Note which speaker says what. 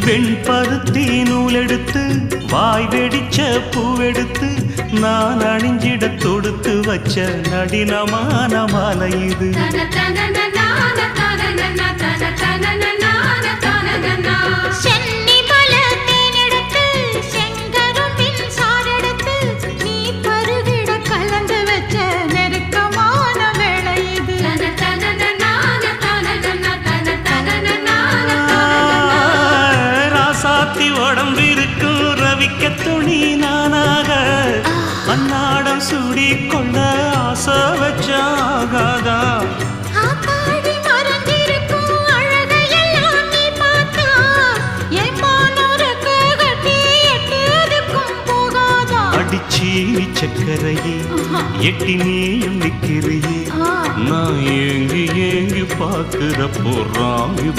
Speaker 1: வெண்பருத்தி நூலெடுத்து வாய் வெடிச்ச பூவெடுத்து நான் அணிஞ்சிட தொடுத்து வச்ச நடினமான மாலை இது. உடம்பிருக்கும் ரவிக்க துணி நானாக அன்னாடம் சூடி கொண்ட ஆசை வச்சாகாதா. அடிச்சி சக்கரையே எட்டி நீயும் நிக்கிறையே நான் ஏங்கி ஏங்கி பார்க்கிறப்போ ராங்கி